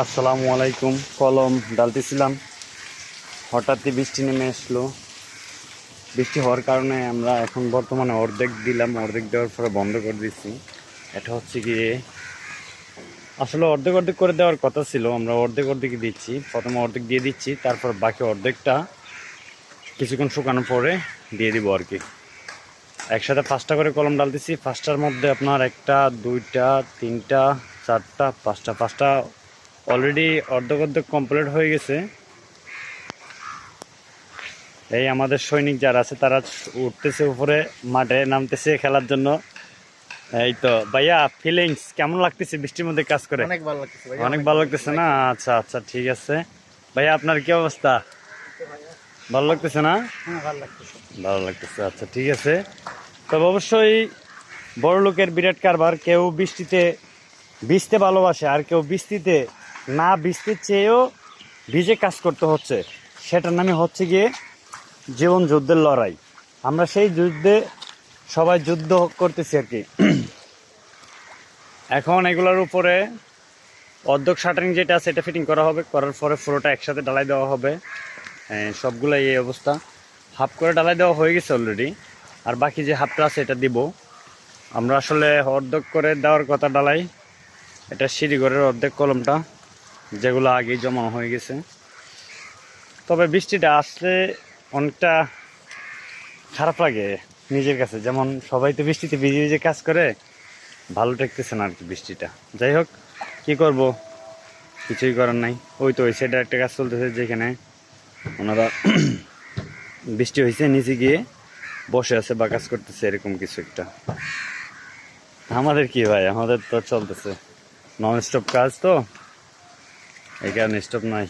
আসসালামু আলাইকুম। কলম ডালতেছিলাম, হঠাৎই বৃষ্টি নেমে আসলো। বৃষ্টি হওয়ার কারণে আমরা এখন বর্তমানে অর্ধেক দিলাম, অর্ধেক দেওয়ার পরে বন্ধ করে দিচ্ছি। এটা হচ্ছে গিয়ে আসলে অর্ধেক অর্ধেক করে দেওয়ার কথা ছিল, আমরা অর্ধেক অর্ধেক দিচ্ছি। প্রথমে অর্ধেক দিয়ে দিচ্ছি, তারপর বাকি অর্ধেকটা কিছুক্ষণ শুকানোর পরে দিয়ে দিব আর কি। একসাথে 5টা করে কলম ডালতেছি। 5টার মধ্যে আপনার 1টা 2টা 3টা 4টা 5টা অলরেডি অর্ধেক অর্ধেক কমপ্লিট হয়ে গেছে। এই আমাদের সৈনিক যারা আছে তারা উঠতেছে উপরে, মাঠে নামতেছে খেলার জন্য। এই তো ভাইয়া, ফিলিংস কেমন লাগতেছে বৃষ্টির মধ্যে কাজ করে? অনেক ভালো লাগতেছে ভাই, অনেক ভালো লাগতেছে না? আচ্ছা আচ্ছা, ঠিক আছে ভাইয়া, আপনার কি অবস্থা? ভালো লাগতেছে না? হ্যাঁ ভালো লাগতেছে। ভালো লাগতেছে, আচ্ছা ঠিক আছে। তবে অবশ্যই বড় লোকের বিরাট কারবার, কেউ বৃষ্টিতে ভিজতে ভালোবাসে, আর কেউ বৃষ্টিতে না ভিজতে চেয়েও ভিজে কাজ করতে হচ্ছে। সেটার নামই হচ্ছে গিয়ে জীবন যুদ্ধের লড়াই। আমরা সেই যুদ্ধে সবাই যুদ্ধ করতেছি আর কি। এখন এগুলোর উপরে অর্ধেক শাটারিং যেটা আছে এটা ফিটিং করা হবে, করার পরে পুরোটা একসাথে ঢালাই দেওয়া হবে। সবগুলাই এই অবস্থা। হাফ করে ঢালাই দেওয়া হয়ে গেছে অলরেডি, আর বাকি যে হাফটা আছে এটা দিব। আমরা আসলে অর্ধেক করে দেওয়ার কথা ঢালাই, এটা সিঁড়িঘরের অর্ধেক কলমটা, যেগুলো আগেই জমানো হয়ে গেছে। তবে বৃষ্টিটা আসলে অনেকটা খারাপ লাগে নিজের কাছে, যেমন সবাই তো বৃষ্টিতে ভিজে ভিজে কাজ করে, ভালো ঠেকতেছে না আর কি বৃষ্টিটা। যাই হোক, কি করব, কিছুই করার নাই। ওই তো ওই সাইডে একটা কাজ চলতেছে, যেখানে ওনারা বৃষ্টি হয়েছে নিচে গিয়ে বসে আছে বা কাজ করতেছে, এরকম কিছু একটা। আমাদের কি ভাই, আমাদের তো চলতেছে নন স্টপ কাজ, তো এই কারণে স্টপ নাই।